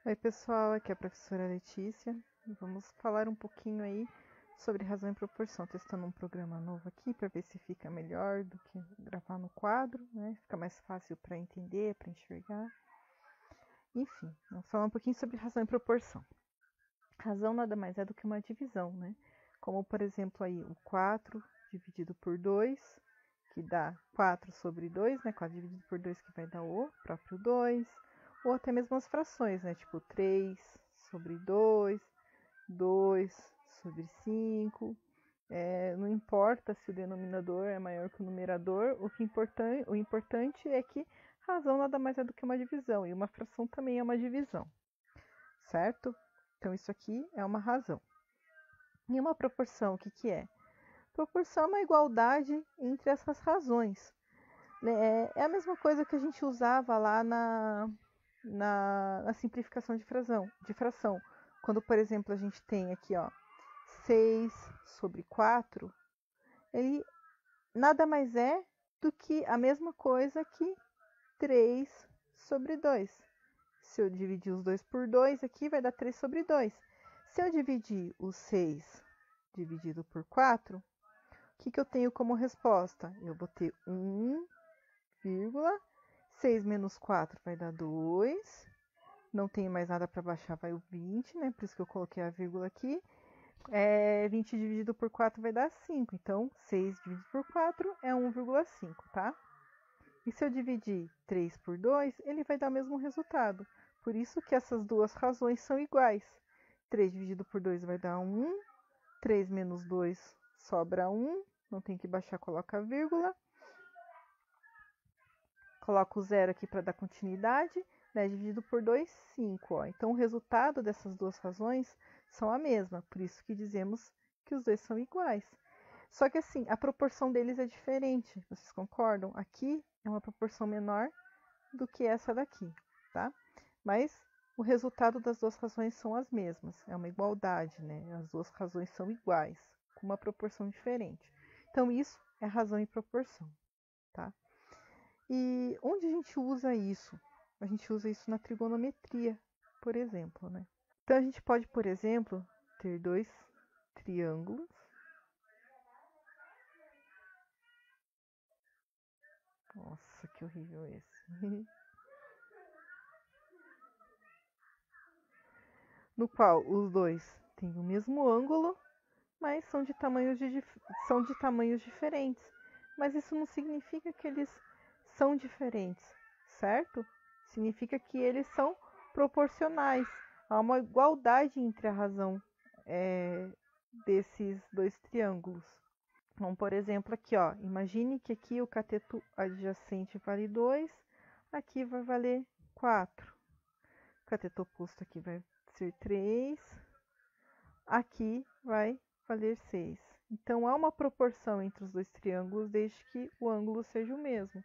Oi, pessoal, aqui é a professora Letícia. Vamos falar um pouquinho aí sobre razão e proporção, testando um programa novo aqui para ver se fica melhor do que gravar no quadro, né? Fica mais fácil para entender, para enxergar. Enfim, vamos falar um pouquinho sobre razão e proporção. Razão nada mais é do que uma divisão, né? Como, por exemplo, aí o 4 dividido por 2, que dá 4 sobre 2, né? 4 dividido por 2 que vai dar o próprio 2. Ou até mesmo as frações, né? Tipo 3 sobre 2, 2 sobre 5. Não importa se o denominador é maior que o numerador, o importante é que razão nada mais é do que uma divisão, e uma fração também é uma divisão, certo? Então isso aqui é uma razão. E uma proporção, o que, que é? Proporção é uma igualdade entre essas razões. É a mesma coisa que a gente usava lá na simplificação de fração. Quando, por exemplo, a gente tem aqui, ó, 6 sobre 4, ele nada mais é do que a mesma coisa que 3 sobre 2. Se eu dividir os 2 por 2, aqui vai dar 3 sobre 2. Se eu dividir o 6 dividido por 4, o que eu tenho como resposta? Eu vou ter 1, 6 menos 4 vai dar 2. Não tenho mais nada para baixar, vai o 20, né? Por isso que eu coloquei a vírgula aqui. 20 dividido por 4 vai dar 5. Então, 6 dividido por 4 é 1,5, tá? E se eu dividir 3 por 2, ele vai dar o mesmo resultado. Por isso que essas duas razões são iguais. 3 dividido por 2 vai dar 1. 3 menos 2 sobra 1. Não tem que baixar, coloca a vírgula. Coloco o zero aqui para dar continuidade. 10 dividido por 2, 5. Ó. Então, o resultado dessas duas razões são a mesma. Por isso que dizemos que os dois são iguais. Só que assim, a proporção deles é diferente. Vocês concordam? Aqui é uma proporção menor do que essa daqui, tá? Mas o resultado das duas razões são as mesmas. É uma igualdade, né? As duas razões são iguais, com uma proporção diferente. Então, isso é razão e proporção, tá? E onde a gente usa isso? A gente usa isso na trigonometria, por exemplo, né? Então, a gente pode, por exemplo, ter dois triângulos. Nossa, que horrível esse. No qual os dois têm o mesmo ângulo, mas são de tamanhos diferentes. Mas isso não significa que eles são diferentes, certo? Significa que eles são proporcionais. Há uma igualdade entre a razão desses dois triângulos. Então, por exemplo, aqui, ó, imagine que aqui o cateto adjacente vale 2, aqui vai valer 4. O cateto oposto aqui vai ser 3, aqui vai valer 6. Então, há uma proporção entre os dois triângulos desde que o ângulo seja o mesmo.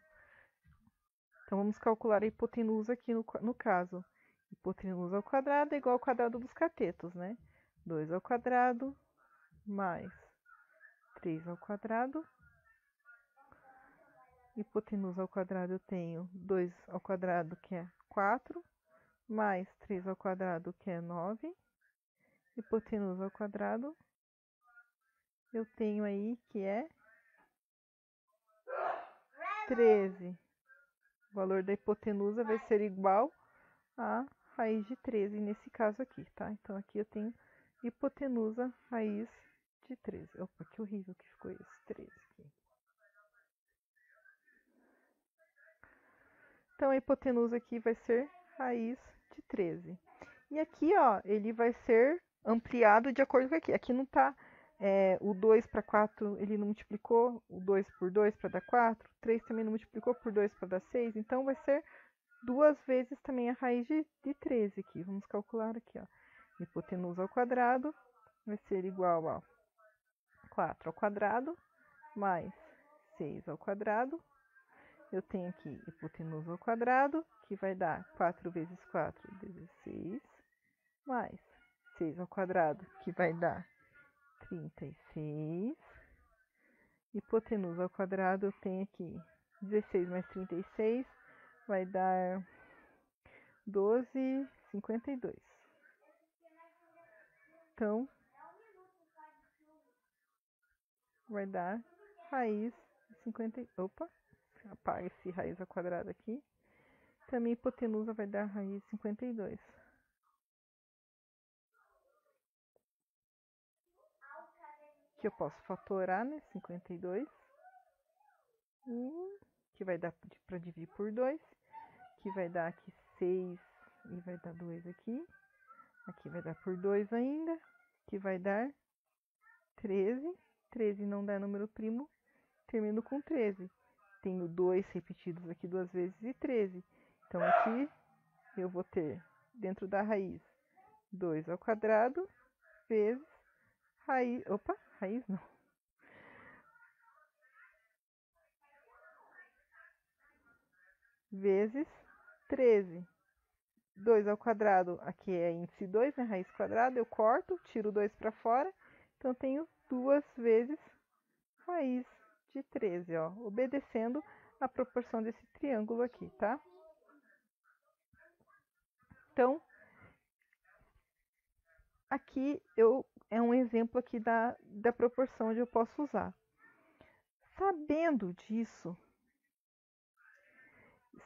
Então, vamos calcular a hipotenusa aqui no caso. Hipotenusa ao quadrado é igual ao quadrado dos catetos, né? 2 ao quadrado mais 3 ao quadrado. Hipotenusa ao quadrado eu tenho 2 ao quadrado, que é 4, mais 3 ao quadrado, que é 9. Hipotenusa ao quadrado eu tenho aí que é 13. O valor da hipotenusa vai ser igual a raiz de 13 nesse caso aqui, tá? Então, aqui eu tenho hipotenusa raiz de 13. Opa, que horrível que ficou esse 13 aqui. Então, a hipotenusa aqui vai ser raiz de 13. E aqui, ó, ele vai ser ampliado de acordo com aqui. Aqui não tá o 2 para 4, ele não multiplicou o 2 por 2 para dar 4. 3 também não multiplicou por 2 para dar 6. Então, vai ser duas vezes também a raiz de 13 aqui. Vamos calcular aqui, ó. Hipotenusa ao quadrado vai ser igual a 4 ao quadrado mais 6 ao quadrado. Eu tenho aqui hipotenusa ao quadrado, que vai dar 4 vezes 4, 16, mais 6 ao quadrado, que vai dar 36. Hipotenusa ao quadrado, eu tenho aqui 16 mais 36, vai dar 12, 52. Então, vai dar raiz de 50. Opa, apaga esse raiz ao quadrado aqui. Também hipotenusa vai dar raiz de 52. Que eu posso fatorar, né? 52. Que vai dar para dividir por 2. Que vai dar aqui 6 e vai dar 2 aqui. Aqui vai dar por 2 ainda. Que vai dar 13. 13 não dá número primo. Termino com 13. Tenho 2 repetidos aqui 2 vezes e 13. Então aqui eu vou ter dentro da raiz 2 ao quadrado vezes raiz. Opa, raiz não. Vezes 13. 2 ao quadrado, aqui é índice 2, né? Raiz quadrada, eu corto, tiro 2 para fora. Então, tenho 2 vezes raiz de 13, ó, obedecendo a proporção desse triângulo aqui, tá? Então, aqui é um exemplo aqui da proporção onde eu posso usar. Sabendo disso,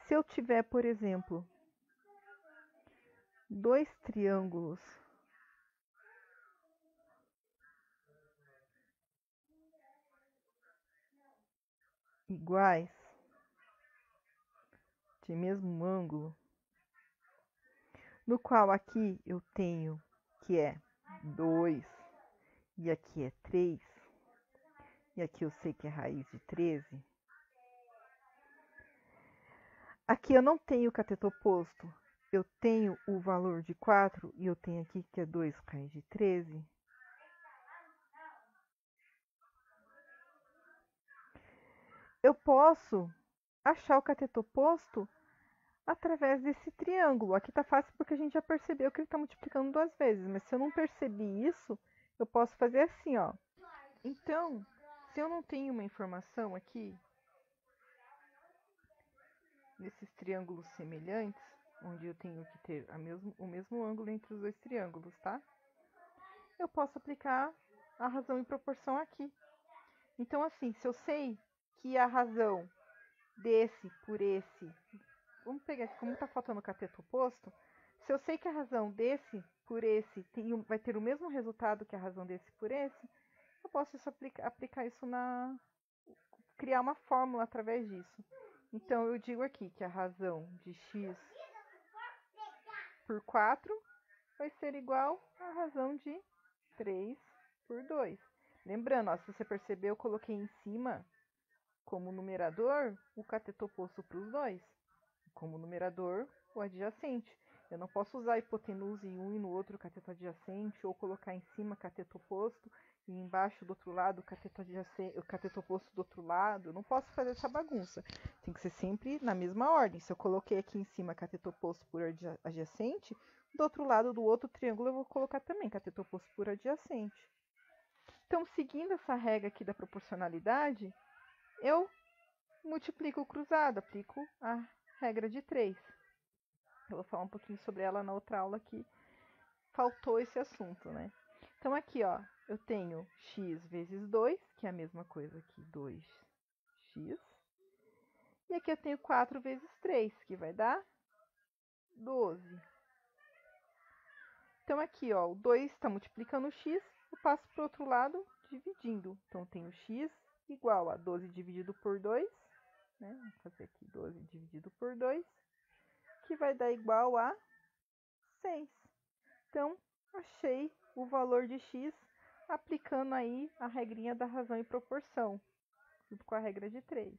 se eu tiver, por exemplo, 2 triângulos iguais, de mesmo ângulo, no qual aqui eu tenho que é 2 e aqui é 3, e aqui eu sei que é raiz de 13. Aqui eu não tenho cateto oposto, eu tenho o valor de 4 e eu tenho aqui que é 2 raiz de 13. Eu posso achar o cateto oposto através desse triângulo. Aqui tá fácil porque a gente já percebeu que ele está multiplicando 2 vezes, mas se eu não percebi isso, eu posso fazer assim, ó. Então, se eu não tenho uma informação aqui, nesses triângulos semelhantes, onde eu tenho que ter o mesmo ângulo entre os dois triângulos, tá? Eu posso aplicar a razão em proporção aqui. Então, assim, se eu sei que a razão desse por esse... Vamos pegar aqui, como está faltando o cateto oposto, se eu sei que a razão desse por esse vai ter o mesmo resultado que a razão desse por esse, eu posso aplicar isso criar uma fórmula através disso. Então, eu digo aqui que a razão de x por 4 vai ser igual à razão de 3 por 2. Lembrando, ó, se você perceber, eu coloquei em cima, como numerador, o cateto oposto para os dois. Como numerador, o adjacente. Eu não posso usar a hipotenusa em um e no outro cateto adjacente, ou colocar em cima cateto oposto e embaixo do outro lado o cateto oposto do outro lado. Eu não posso fazer essa bagunça. Tem que ser sempre na mesma ordem. Se eu coloquei aqui em cima cateto oposto por adjacente, do outro lado do outro triângulo eu vou colocar também cateto oposto por adjacente. Então, seguindo essa regra aqui da proporcionalidade, eu multiplico o cruzado, aplico a regra de 3. Eu vou falar um pouquinho sobre ela na outra aula que faltou esse assunto, né? Então, aqui, ó, eu tenho x vezes 2, que é a mesma coisa aqui, 2x. E aqui eu tenho 4 vezes 3, que vai dar 12. Então, aqui, ó, o 2 está multiplicando o x, eu passo para o outro lado dividindo. Então, eu tenho x igual a 12 dividido por 2, né? Vou fazer aqui 12 dividido por 2, que vai dar igual a 6. Então, achei o valor de x aplicando aí a regrinha da razão e proporção, junto com a regra de 3.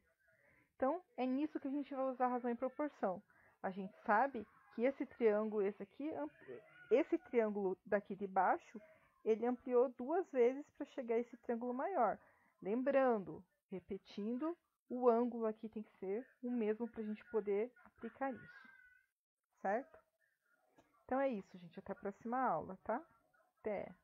Então, é nisso que a gente vai usar a razão e proporção. A gente sabe que esse triângulo, esse triângulo daqui de baixo, ele ampliou 2 vezes para chegar a esse triângulo maior. Lembrando, repetindo, o ângulo aqui tem que ser o mesmo para a gente poder aplicar isso, certo? Então é isso, gente. Até a próxima aula, tá? Até!